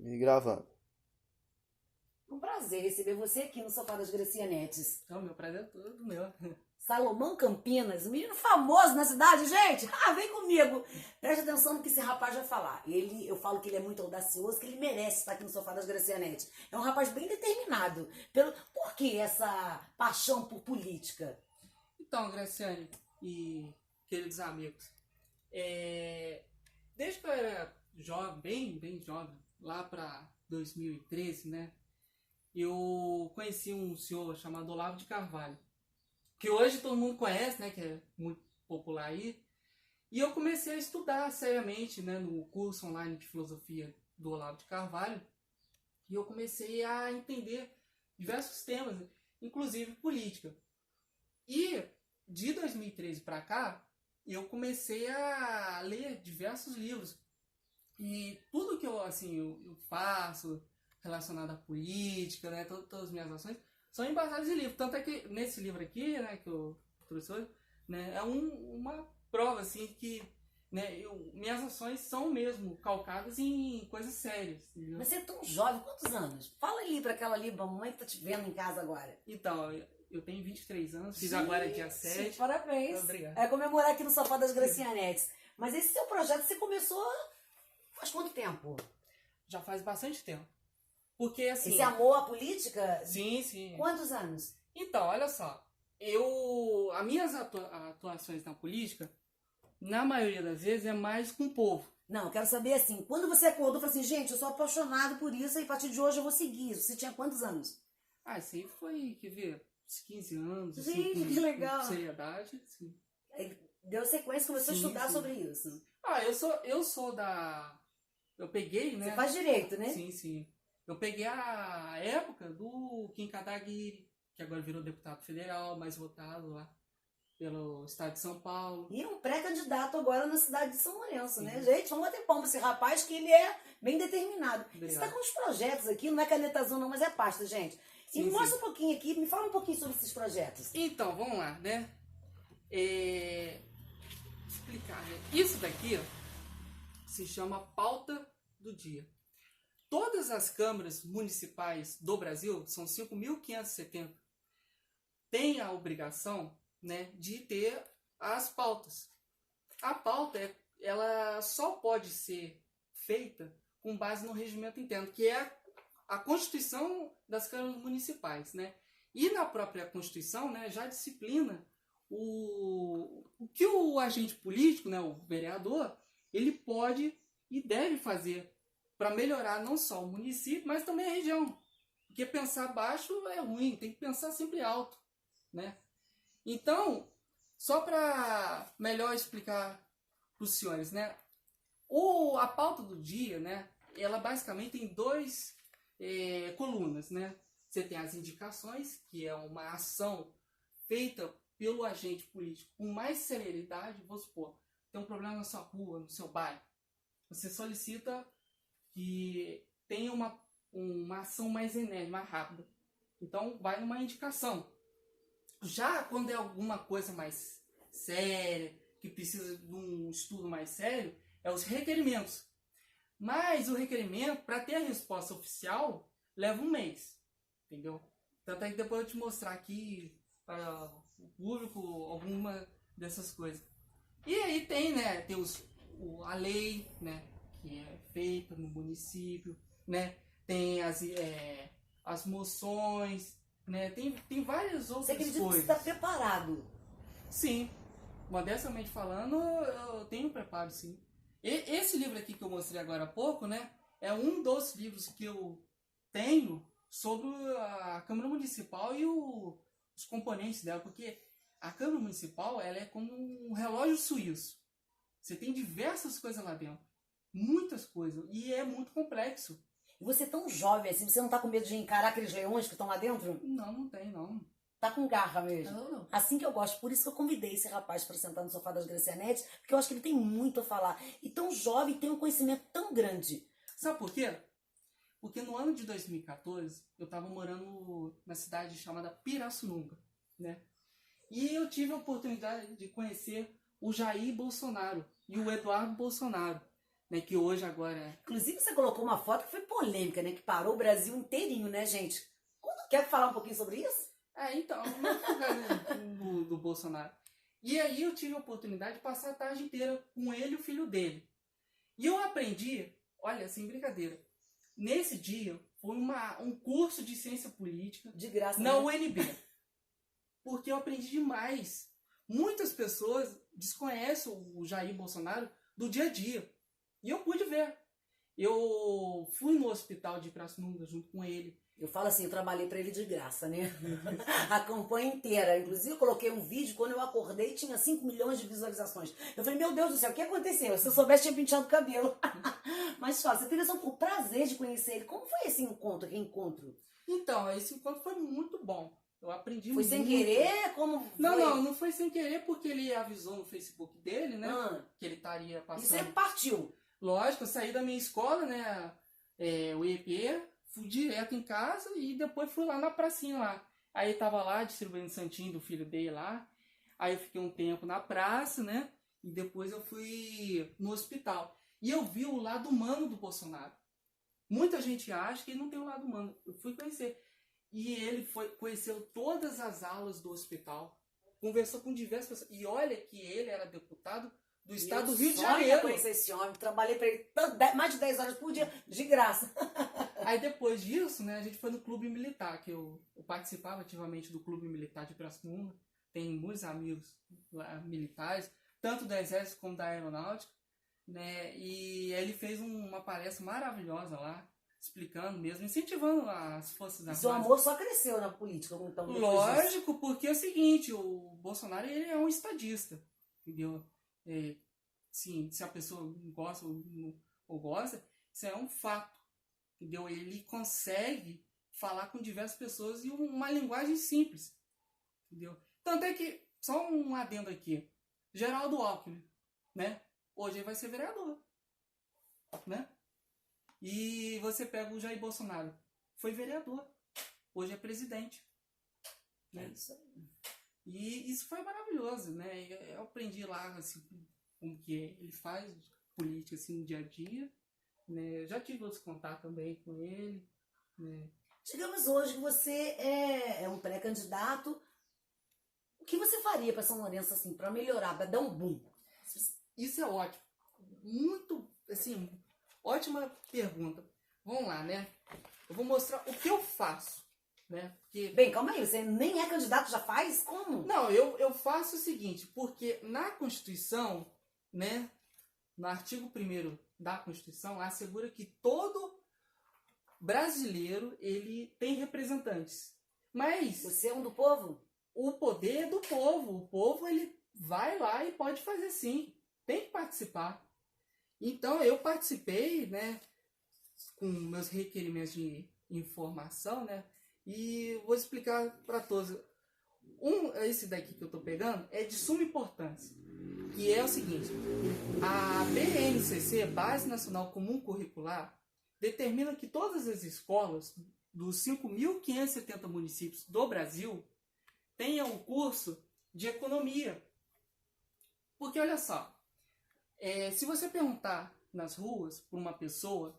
E gravando. Um prazer receber você aqui no Sofá das Gracianetes. Não, meu prazer é todo meu. Salomão Campinas, um menino famoso na cidade, gente. Vem comigo. Preste atenção no que esse rapaz vai falar. Eu falo que ele é muito audacioso, que ele merece estar aqui no Sofá das Gracianetes. É um rapaz bem determinado. Por que essa paixão por política? Então, Graciane e queridos amigos, desde que eu era jovem, bem jovem, lá para 2013, né? Eu conheci um senhor chamado Olavo de Carvalho, que hoje todo mundo conhece, né? Que é muito popular aí. E eu comecei a estudar seriamente, né? No curso online de filosofia do Olavo de Carvalho. E eu comecei a entender diversos temas, inclusive política. E de 2013 para cá, eu comecei a ler diversos livros. E tudo que eu faço relacionado à política, né, todas as minhas ações, são embasadas em livro. Tanto é que nesse livro aqui, né, que eu trouxe hoje, né, é uma prova assim que, né, minhas ações são mesmo calcadas em coisas sérias. Entendeu? Mas você é tão jovem, quantos anos? Fala ali pra aquela ali, mamãe que tá te vendo em casa agora. Então, eu tenho 23 anos, fiz agora dia 7. Parabéns. Obrigado. É comemorar aqui no Sofá das Gracianetes. Mas esse seu projeto, você começou faz quanto tempo? Já faz bastante tempo. Porque assim... Esse amor à política? Sim, sim. Quantos anos? Então, olha só. As minhas atuações na política, na maioria das vezes, é mais com o povo. Não, eu quero saber assim, quando você acordou, falou assim, gente, eu sou apaixonado por isso e a partir de hoje eu vou seguir. Você tinha quantos anos? Isso aí foi, quer ver, uns 15 anos. Gente, assim, que legal. Com seriedade, sim. Aí deu sequência, começou a estudar sobre isso. Eu sou da... Eu peguei, né? Você faz direito, né? Sim, sim. Eu peguei a época do Kim Kataguiri, que agora virou deputado federal, mais votado lá pelo estado de São Paulo. E um pré-candidato agora na cidade de São Lourenço, Sim. né? Gente, vamos bater palma pra esse rapaz que ele é bem determinado. Obrigado. Você tá com uns projetos aqui, não é caneta azul não, mas é pasta, gente. E me mostra um pouquinho aqui, me fala um pouquinho sobre esses projetos. Então, vamos lá, né? Explicar, né? Isso daqui se chama pauta do dia. Todas as câmaras municipais do Brasil, são 5.570, têm a obrigação, né, de ter as pautas. A pauta, ela só pode ser feita com base no regimento interno, que é a Constituição das câmaras municipais, né? E na própria Constituição, né, já disciplina o que o agente político, né, o vereador, ele pode e deve fazer para melhorar não só o município, mas também a região. Porque pensar baixo é ruim, tem que pensar sempre alto, né? Então, só para melhor explicar para os senhores, né? A pauta do dia, né? Ela basicamente tem duas colunas, né? Você tem as indicações, que é uma ação feita pelo agente político com mais celeridade. Vou supor, tem um problema na sua rua, no seu bairro. Você solicita que tenha uma ação mais enérgica, mais rápida. Então, vai numa indicação. Já quando é alguma coisa mais séria, que precisa de um estudo mais sério, é os requerimentos. Mas o requerimento, para ter a resposta oficial, leva um mês. Entendeu? Tanto é que depois eu te mostrar aqui para o público alguma dessas coisas. E aí tem, né, tem a lei, né, que é feita no município, né? Tem as moções, né? Tem várias outras Você acredita coisas. que você está preparado? Sim, modestamente falando, eu tenho preparo, sim. Esse livro aqui que eu mostrei agora há pouco, né? É um dos livros que eu tenho sobre a Câmara Municipal e os componentes dela, porque a Câmara Municipal, ela é como um relógio suíço. Você tem diversas coisas lá dentro. Muitas coisas. E é muito complexo. E você é tão jovem assim, você não tá com medo de encarar aqueles leões que estão lá dentro? Não, não tem, não. Tá com garra mesmo. Não. Assim que eu gosto. Por isso que eu convidei esse rapaz para sentar no Sofá das Gracianetes, porque eu acho que ele tem muito a falar. E tão jovem, tem um conhecimento tão grande. Sabe por quê? Porque no ano de 2014, eu estava morando na cidade chamada Pirassununga, né? E eu tive a oportunidade de conhecer o Jair Bolsonaro e o Eduardo Bolsonaro, né, que hoje agora... Inclusive, você colocou uma foto que foi polêmica, né? Que parou o Brasil inteirinho, né, gente? Quer falar um pouquinho sobre isso? Então, do Bolsonaro. E aí eu tive a oportunidade de passar a tarde inteira com ele e o filho dele. E eu aprendi, olha, sem brincadeira, nesse dia foi um curso de ciência política de graça na UNB. Porque eu aprendi demais. Muitas pessoas desconhecem o Jair Bolsonaro do dia a dia. E eu pude ver. Eu fui no hospital de Pirassununga junto com ele. Eu falo assim, eu trabalhei pra ele de graça, né? A campanha inteira. Inclusive, eu coloquei um vídeo, quando eu acordei, tinha 5 milhões de visualizações. Eu falei, meu Deus do céu, o que aconteceu? Se eu soubesse, tinha penteado o cabelo. Mas só, você teve o prazer de conhecer ele. Como foi esse reencontro? Então, esse encontro foi muito bom. Eu aprendi foi muito. Foi sem querer? Como foi? Não foi sem querer, porque ele avisou no Facebook dele, né? Que ele estaria passando. E você partiu? Lógico, eu saí da minha escola, né? O IEP, fui direto em casa e depois fui lá na pracinha lá. Aí tava lá distribuindo santinho do filho dele lá. Aí eu fiquei um tempo na praça, né? E depois eu fui no hospital. E eu vi o lado humano do Bolsonaro. Muita gente acha que ele não tem o lado humano. Eu fui conhecer. E ele conheceu todas as alas do hospital. Conversou com diversas pessoas. E olha que ele era deputado do estado do Rio de Janeiro. Eu conheci esse homem, trabalhei para ele mais de 10 horas por dia, de graça. Aí depois disso, né, a gente foi no clube militar, que eu participava ativamente do clube militar de Pirassununga. Tem muitos amigos lá, militares, tanto do exército como da aeronáutica, né, e ele fez uma palestra maravilhosa lá, explicando mesmo, incentivando as forças armadas. Seu amor só cresceu na política. Então, lógico, porque é o seguinte, o Bolsonaro ele é um estadista, entendeu? Sim, se a pessoa gosta ou gosta, isso é um fato, entendeu? Ele consegue falar com diversas pessoas e uma linguagem simples, entendeu? Tanto é que, só um adendo aqui, Geraldo Alckmin, né? Hoje ele vai ser vereador, né? E você pega o Jair Bolsonaro, foi vereador, hoje é presidente, né? Isso aí. E isso foi maravilhoso, né? Eu aprendi lá assim, como que ele faz política assim, no dia a dia, né? Já tive outros contatos também com ele, né? Digamos hoje que você é um pré-candidato, o que você faria para São Lourenço assim, para melhorar, para dar um boom? Isso é ótimo, muito, assim, ótima pergunta. Vamos lá, né? Eu vou mostrar o que eu faço. Né? Porque... Bem, calma aí, você nem é candidato, já faz? Como? Não, eu faço o seguinte, porque na Constituição, né, no artigo 1º da Constituição, assegura que todo brasileiro ele tem representantes. Mas... Você é um do povo? O poder é do povo. O povo ele vai lá e pode fazer sim. Tem que participar. Então eu participei, né, com meus requerimentos de informação, né, e vou explicar para todos. Esse daqui que eu estou pegando é de suma importância, que é o seguinte: a BNCC, Base Nacional Comum Curricular, determina que todas as escolas dos 5.570 municípios do Brasil tenham um curso de economia. Porque olha só, se você perguntar nas ruas para uma pessoa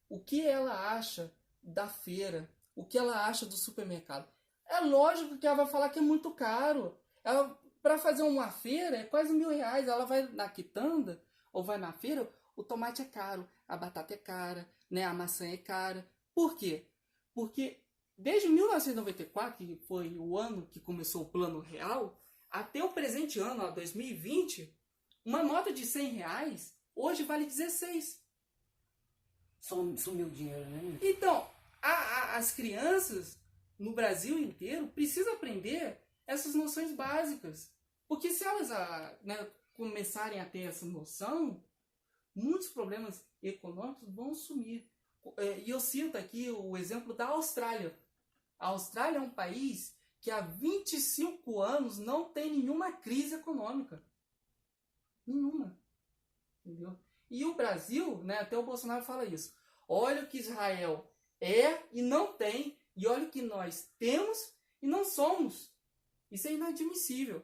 o que ela acha da feira, o que ela acha do supermercado, é lógico que ela vai falar que é muito caro. Para fazer uma feira é quase R$1.000. Ela vai na quitanda ou vai na feira, o tomate é caro, a batata é cara, né, a maçã é cara. Por quê? Porque desde 1994, que foi o ano que começou o Plano Real, até o presente ano, ó, 2020, uma nota de R$100 hoje vale 16. Sumiu o dinheiro, né? Então, as crianças no Brasil inteiro precisam aprender essas noções básicas. Porque se elas né, começarem a ter essa noção, muitos problemas econômicos vão sumir. E eu cito aqui o exemplo da Austrália. A Austrália é um país que há 25 anos não tem nenhuma crise econômica. Nenhuma. Entendeu? E o Brasil, né, até o Bolsonaro fala isso. Olha o que Israel é e não tem, e olha o que nós temos e não somos. Isso é inadmissível.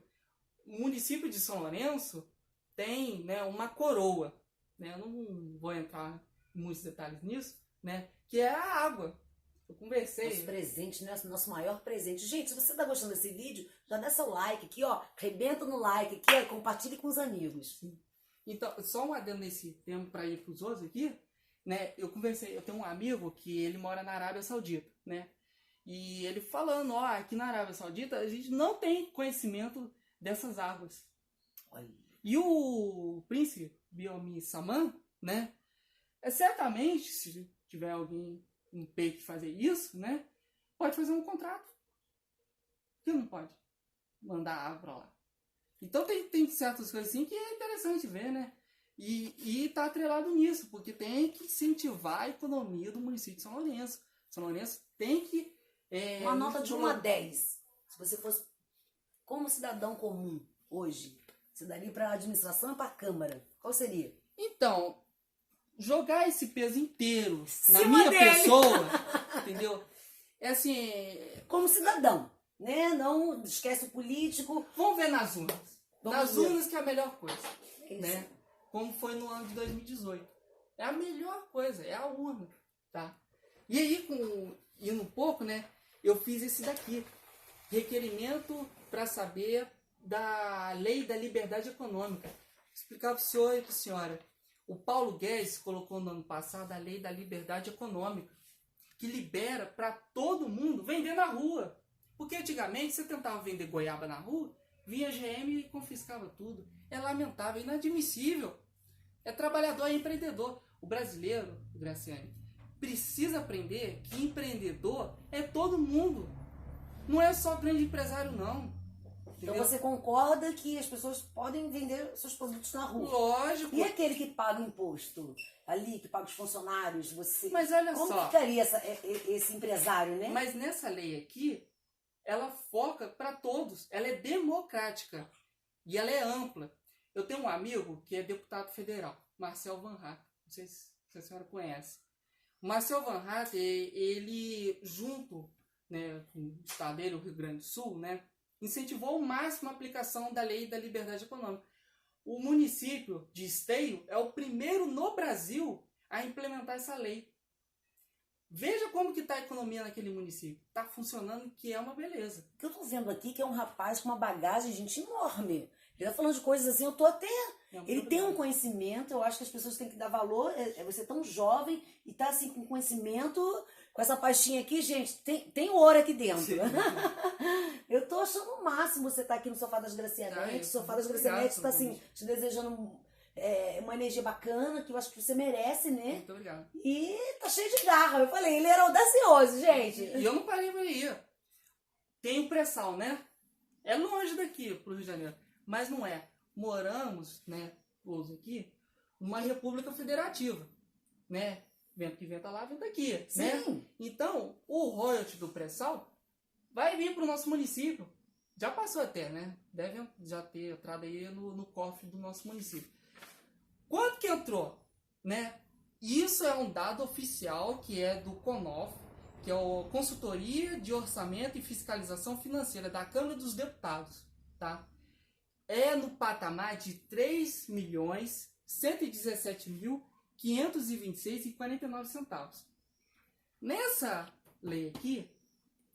O município de São Lourenço tem, né, uma coroa. né? Eu não vou entrar em muitos detalhes nisso, né? Que é a água. Eu conversei. Nosso presente, né? Nosso maior presente. Gente, se você tá gostando desse vídeo, já dá seu like aqui, ó. Arrebenta no like aqui, ó. Compartilhe com os amigos. Sim. Então, só um adendo nesse tema para ir para os outros aqui, né? Eu conversei, eu tenho um amigo que ele mora na Arábia Saudita, né? E ele falando, ó, aqui na Arábia Saudita a gente não tem conhecimento dessas águas. Olha. E o príncipe Biomi Saman, né? Certamente, se tiver alguém no peito fazer isso, né? Pode fazer um contrato. Por que não pode mandar água para lá? Então tem certas coisas assim que é interessante ver, né? E tá atrelado nisso, porque tem que incentivar a economia do município de São Lourenço. São Lourenço tem que... Uma nota de 1 a 10. Se você fosse como cidadão comum hoje, você daria para a administração e para a Câmara? Qual seria? Então, jogar esse peso inteiro na Cima minha dele. pessoa, entendeu? É assim... Como cidadão, né? Não esquece o político. Vamos ver nas urnas. Vamos Nas ver. urnas que é a melhor coisa, Isso. né? Como foi no ano de 2018. É a melhor coisa, é a urna, tá? E aí, indo um pouco, né? Eu fiz esse daqui. Requerimento para saber da Lei da Liberdade Econômica. Vou explicar para o senhor e para a senhora. O Paulo Guedes colocou no ano passado a Lei da Liberdade Econômica, que libera para todo mundo vender na rua. Porque antigamente você tentava vender goiaba na rua, vinha a GM e confiscava tudo. É lamentável, é inadmissível. É trabalhador, é empreendedor. O brasileiro, Graciane, precisa aprender que empreendedor é todo mundo. Não é só grande empresário, não. Então Entendeu? você concorda que as pessoas podem vender seus produtos na rua? Lógico. E aquele que paga o imposto ali, que paga os funcionários, você... Mas olha Como só. ficaria esse empresário, né? Mas nessa lei aqui, ela foca para todos. Ela é democrática. E ela é ampla. Eu tenho um amigo que é deputado federal, Marcel Van Hatten. Não sei se a senhora conhece. O Marcel Van Hatten, ele, junto, né, com o estado dele, o Rio Grande do Sul, né, incentivou ao máximo a aplicação da Lei da Liberdade Econômica. O município de Esteio é o primeiro no Brasil a implementar essa lei. Veja como que está a economia naquele município. Está funcionando, que é uma beleza. O que eu tô vendo aqui que é um rapaz com uma bagagem, gente, enorme. Ele tá falando de coisas assim, eu tô até... Ele tem um conhecimento, eu acho que as pessoas têm que dar valor. É você tão jovem e tá assim com conhecimento, com essa pastinha aqui, gente, tem ouro aqui dentro. Eu tô achando o máximo você tá aqui no Sofá das Gracianetes. O Sofá das Gracianetes tá assim, te desejando uma energia bacana, que eu acho que você merece, né? Muito obrigado. E tá cheio de garra. Eu falei, ele era audacioso, gente. E eu não parei por aí. Tem o pré-sal, né? É longe daqui pro Rio de Janeiro. Mas não é. Moramos, né, todos aqui, numa república federativa, né? Vento que venta lá, venta aqui, Sim. né? Então, o royalty do pré-sal vai vir pro nosso município. Já passou até, né? Deve já ter entrado aí no cofre do nosso município. Quanto que entrou, né? Isso é um dado oficial que é do CONOF, que é a Consultoria de Orçamento e Fiscalização Financeira da Câmara dos Deputados, tá? É no patamar de 3.117.526,49 centavos. Nessa lei aqui,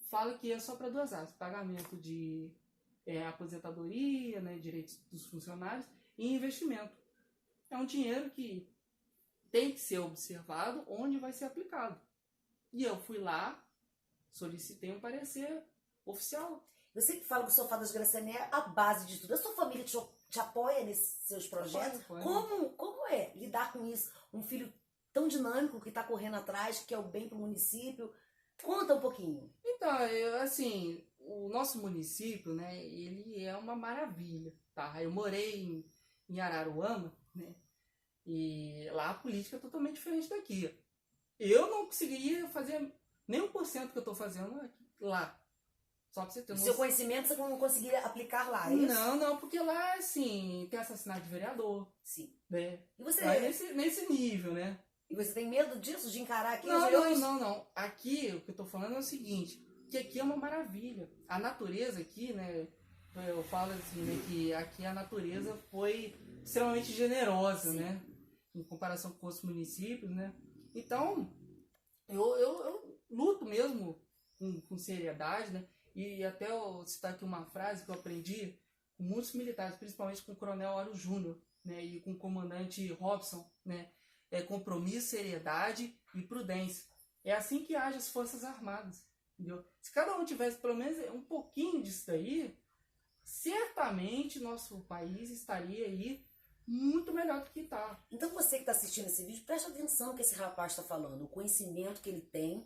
fala que é só para duas áreas: pagamento de aposentadoria, né, direitos dos funcionários e investimento. É um dinheiro que tem que ser observado onde vai ser aplicado. E eu fui lá, solicitei um parecer oficial. Você que fala que o Sofá das Gracianetes é a base de tudo. A sua família te apoia nesses seus projetos? Apoia. Como é lidar com isso? Um filho tão dinâmico que está correndo atrás, que é o bem para o município. Conta um pouquinho. Então, assim, o nosso município, né, ele é uma maravilha, tá? Eu morei em Araruama, né, e lá a política é totalmente diferente daqui. Eu não conseguiria fazer nem 1% que eu estou fazendo aqui, lá. Só pra você ter O seu conhecimento você não conseguiria aplicar lá, é isso? Não, porque lá, assim, tem assassinato de vereador. Sim. Né? E você... Lá é nesse nível, né? E você tem medo disso, de encarar aqui? Não. Aqui, o que eu tô falando é o seguinte, que aqui é uma maravilha. A natureza aqui, né, eu falo assim, né, que aqui a natureza foi extremamente generosa, Sim. né? em comparação com outros municípios, né? Então, eu luto mesmo com seriedade, né? E até eu citar aqui uma frase que eu aprendi com muitos militares, principalmente com o Coronel Aro Júnior, né? E com o comandante Robson, né? É compromisso, seriedade e prudência. É assim que agem as Forças Armadas, entendeu? Se cada um tivesse pelo menos um pouquinho disso daí, certamente nosso país estaria aí muito melhor do que está. Então você que está assistindo esse vídeo, presta atenção no que esse rapaz está falando, o conhecimento que ele tem.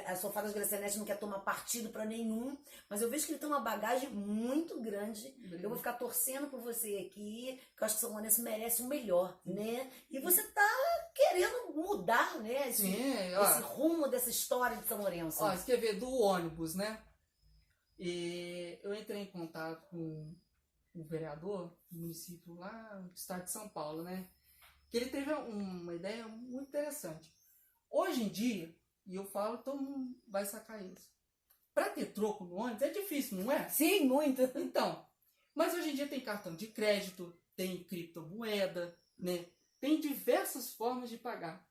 A Sofadas Gracianete não quer tomar partido para nenhum, mas eu vejo que ele tem uma bagagem muito grande. Eu vou ficar torcendo por você aqui, que eu acho que São Lourenço merece o melhor, né? E você tá querendo mudar, né? Esse rumo dessa história de São Lourenço. Ó, você quer ver do ônibus, né? E eu entrei em contato com o vereador do município lá do estado de São Paulo, né? Que ele teve uma ideia muito interessante. Hoje em dia, e eu falo, todo mundo vai sacar isso. Para ter troco no ônibus é difícil, não é? Sim, muito. Então, mas hoje em dia tem cartão de crédito, tem criptomoeda, né? Tem diversas formas de pagar.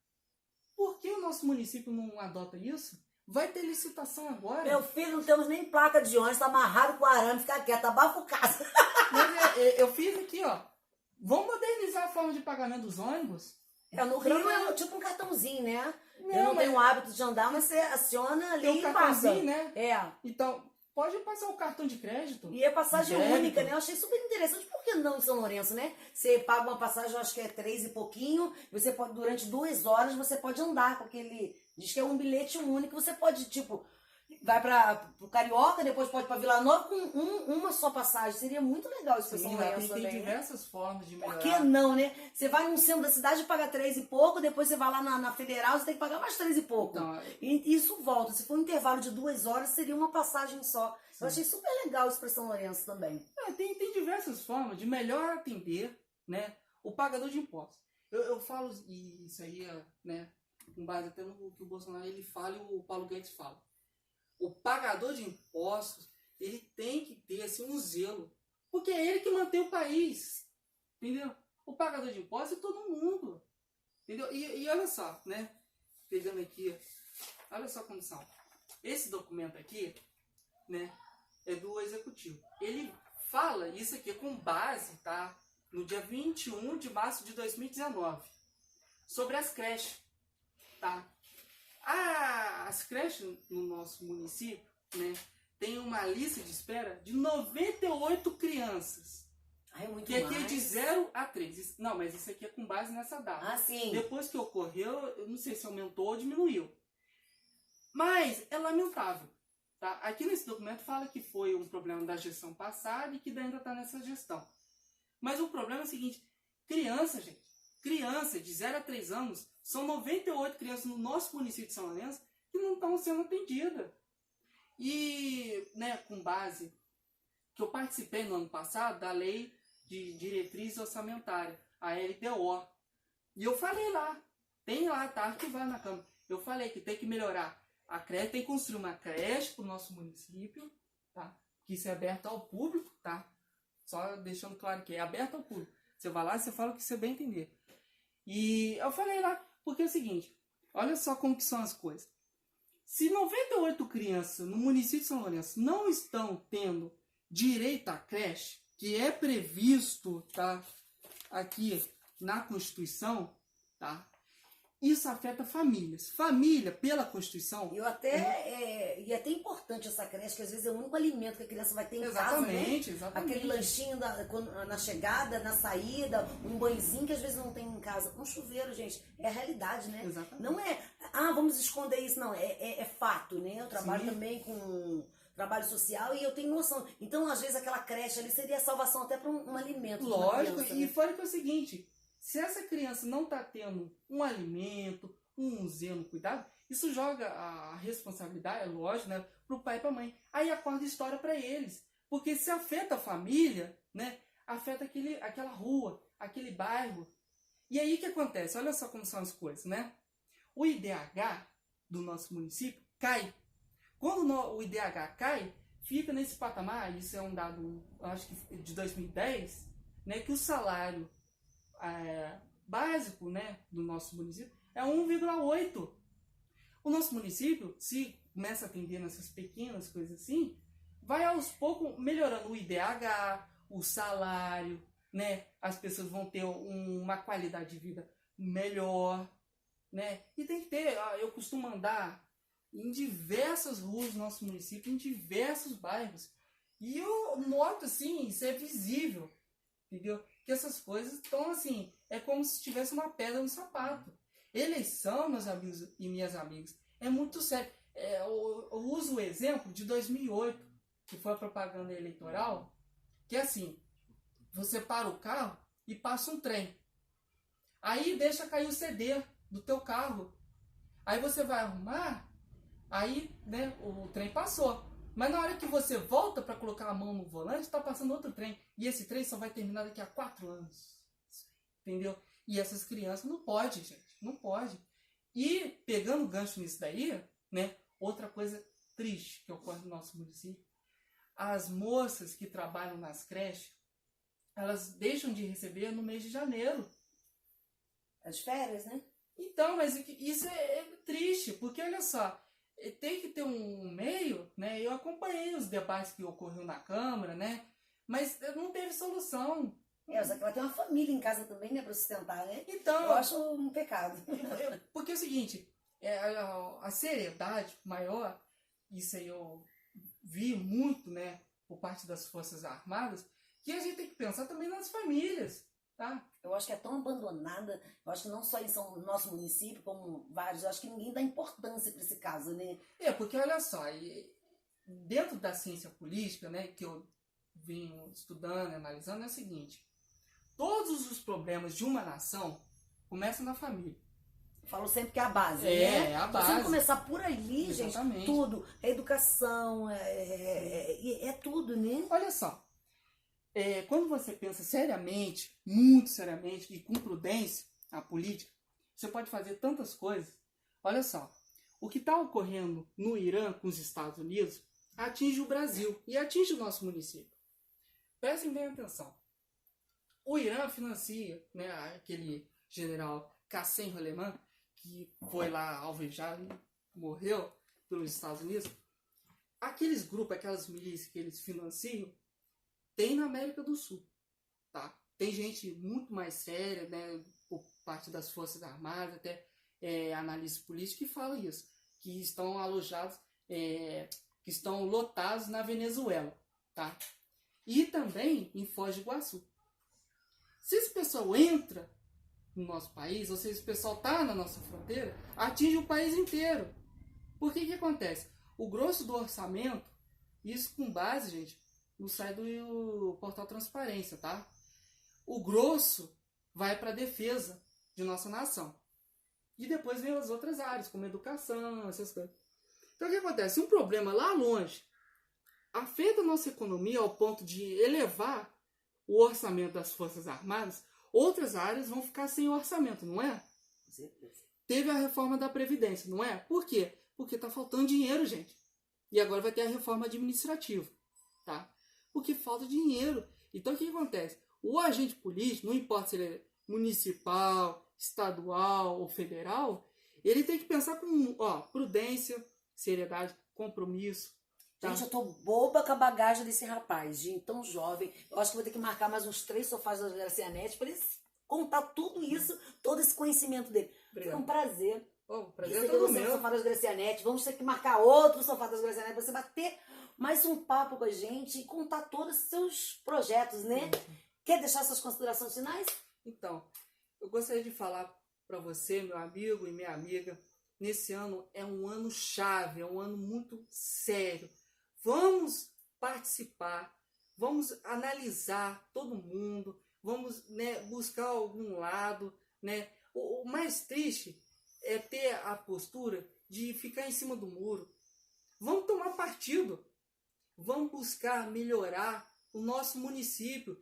Por que o nosso município não adota isso? Vai ter licitação agora. Meu filho, não temos nem placa de ônibus, tá amarrado com arame, fica quieto, abafa o caso. Mas eu fiz aqui, ó. Vamos modernizar a forma de pagamento dos ônibus? No Rio é tipo um cartãozinho, né? Não, eu não tenho o hábito de andar, mas você aciona ali tem um e passa. cartãozinho, né? É. Então, pode passar o cartão de crédito. E é passagem débito. única, né? Eu achei super interessante. Por que não em São Lourenço, né? Você paga uma passagem, eu acho que é 3 e pouquinho. Você pode, durante 2 horas, você pode andar com aquele... Diz que é um bilhete único. Você pode, tipo... Vai pro Carioca, depois pode ir pra Vila Nova com uma só passagem. Seria muito legal isso pra São Lourenço também. Tem diversas formas de melhorar. Por que não, né? Você vai no centro da cidade e paga 3 e pouco, depois você vai lá na Federal, você tem que pagar mais 3 e pouco. Então, e isso volta. Se for um intervalo de 2 horas, seria uma passagem só. Sim. Eu achei super legal isso pra São Lourenço também. Tem diversas formas de melhor atender, né, o pagador de impostos. Eu falo isso aí, né, com base até no que o Bolsonaro ele fala e o Paulo Guedes fala. O pagador de impostos, ele tem que ter assim, um zelo. Porque é ele que mantém o país. Entendeu? O pagador de impostos é todo mundo. Entendeu? E olha só, né? Pegando aqui, olha só como são. Esse documento aqui, né? É do executivo. Ele fala isso aqui com base, tá? No dia 21 de março de 2019. Sobre as creches, tá? As creches no nosso município, né, tem uma lista de espera de 98 crianças. É muito que aqui mais. É de 0 a 3. Não, mas isso aqui é com base nessa data. Ah, sim. Depois que ocorreu, eu não sei se aumentou ou diminuiu. Mas é lamentável. Tá? Aqui nesse documento fala que foi um problema da gestão passada e que ainda está nessa gestão. Mas o problema é o seguinte, criança, gente. Criança de 0 a 3 anos, são 98 crianças no nosso município de São Lourenço que não estão sendo atendidas. E, né, com base que eu participei no ano passado da Lei de Diretriz Orçamentária, a LDO. E eu falei lá, tem lá, tá arquivado na Câmara. Eu falei que tem que melhorar a creche, tem que construir uma creche para o nosso município, tá? Que isso é aberto ao público, tá? Só deixando claro que é aberto ao público. Você vai lá e você fala o que você bem entender. E eu falei lá, porque é o seguinte, olha só como que são as coisas. Se 98 crianças no município de São Lourenço não estão tendo direito à creche, que é previsto, tá, aqui na Constituição, tá, isso afeta famílias. Família, pela Constituição... E é até importante essa creche, que às vezes é o único alimento que a criança vai ter em casa, né? Exatamente. Aquele lanchinho na chegada, na saída, um banhozinho que às vezes não tem em casa. Um chuveiro, gente, é a realidade, né? Exatamente. Não é, vamos esconder isso, não. É fato, né? Eu trabalho Sim. também com trabalho social e eu tenho noção. Então, às vezes, aquela creche ali seria a salvação até para um alimento. Lógico, criança, e né? fora que é o seguinte... Se essa criança não está tendo um alimento, um zelo, cuidado, isso joga a responsabilidade, é lógico, né, para o pai e para a mãe. Aí acorda história para eles. Porque se afeta a família, né, afeta aquela rua, aquele bairro. E aí o que acontece? Olha só como são as coisas, né? O IDH do nosso município cai. Quando o IDH cai, fica nesse patamar, isso é um dado, acho que de 2010, né, que o salário básico, né, do nosso município é 1,8. O nosso município, se começa a atender nessas pequenas coisas assim, vai aos poucos melhorando o IDH, o salário, né? As pessoas vão ter uma qualidade de vida melhor, né? E tem que ter, eu costumo andar em diversas ruas do nosso município, em diversos bairros, e eu noto assim, isso é visível, entendeu? Que essas coisas estão assim, é como se tivesse uma pedra no sapato. Eleição, meus amigos e minhas amigas, é muito sério. Eu uso o exemplo de 2008, que foi a propaganda eleitoral, que é assim, você para o carro e passa um trem. Aí deixa cair o CD do teu carro. Aí você vai arrumar, aí, né, o trem passou. Mas na hora que você volta para colocar a mão no volante, está passando outro trem. E esse trem só vai terminar daqui a 4 anos. Entendeu? E essas crianças não pode, gente. Não pode. E pegando o gancho nisso daí, né, outra coisa triste que ocorre no nosso município, as moças que trabalham nas creches, elas deixam de receber no mês de janeiro. As férias, né? Então, mas isso é triste, porque olha só, tem que ter um meio, né? Eu acompanhei os debates que ocorreram na Câmara, né? Mas não teve solução. Só que ela tem uma família em casa também, né, para sustentar, né? Então, eu acho um pecado. Porque é o seguinte, a seriedade maior, isso aí eu vi muito, né, por parte das Forças Armadas, que a gente tem que pensar também nas famílias, tá? Eu acho que é tão abandonada, eu acho que não só no nosso município, como vários, eu acho que ninguém dá importância para esse caso, né? Porque olha só, dentro da ciência política, né, que eu vim estudando, analisando, é o seguinte, todos os problemas de uma nação começam na família. Eu falo sempre que é a base, né? É a base. Se você começar por ali, Exatamente. gente, tudo, a educação, é tudo, né? Olha só, quando você pensa seriamente, muito seriamente e com prudência a política, você pode fazer tantas coisas. Olha só, o que está ocorrendo no Irã com os Estados Unidos atinge o Brasil e atinge o nosso município. Prestem bem atenção. O Irã financia, né, aquele general Qassem Soleimani, que foi lá alvejado e morreu pelos Estados Unidos. Aqueles grupos, aquelas milícias que eles financiam, tem na América do Sul, tá? Tem gente muito mais séria, né, por parte das Forças Armadas, até analistas políticos que falam isso, que estão alojados, que estão lotados na Venezuela, tá? E também em Foz do Iguaçu. Se esse pessoal entra no nosso país, ou se esse pessoal está na nossa fronteira, atinge o país inteiro. Por que acontece? O grosso do orçamento, isso com base, gente, no site do Portal Transparência, tá? O grosso vai para a defesa de nossa nação. E depois vem as outras áreas, como educação, essas coisas. Então o que acontece? Um problema lá longe afeta a nossa economia ao ponto de elevar o orçamento das Forças Armadas, outras áreas vão ficar sem orçamento, não é? Com certeza. Teve a reforma da Previdência, não é? Por quê? Porque está faltando dinheiro, gente. E agora vai ter a reforma administrativa, tá? Porque falta dinheiro. Então o que acontece? O agente político, não importa se ele é municipal, estadual ou federal, ele tem que pensar com prudência, seriedade, compromisso. Tá? Gente, eu tô boba com a bagagem desse rapaz, gente, tão jovem. Eu acho que vou ter que marcar mais uns 3 sofás da Gracianete para ele contar tudo isso, todo esse conhecimento dele. Obrigado. Foi um prazer. Prazer é todo meu. Sofá das Gracianete. Vamos ter que marcar outro sofá das Gracianete para você bater mais um papo com a gente e contar todos os seus projetos, né? Quer deixar suas considerações finais? Então, eu gostaria de falar para você, meu amigo e minha amiga, nesse ano é um ano chave, é um ano muito sério. Vamos participar, vamos analisar todo mundo, vamos, né, buscar algum lado, né? O mais triste é ter a postura de ficar em cima do muro. Vamos tomar partido, vamos buscar melhorar o nosso município.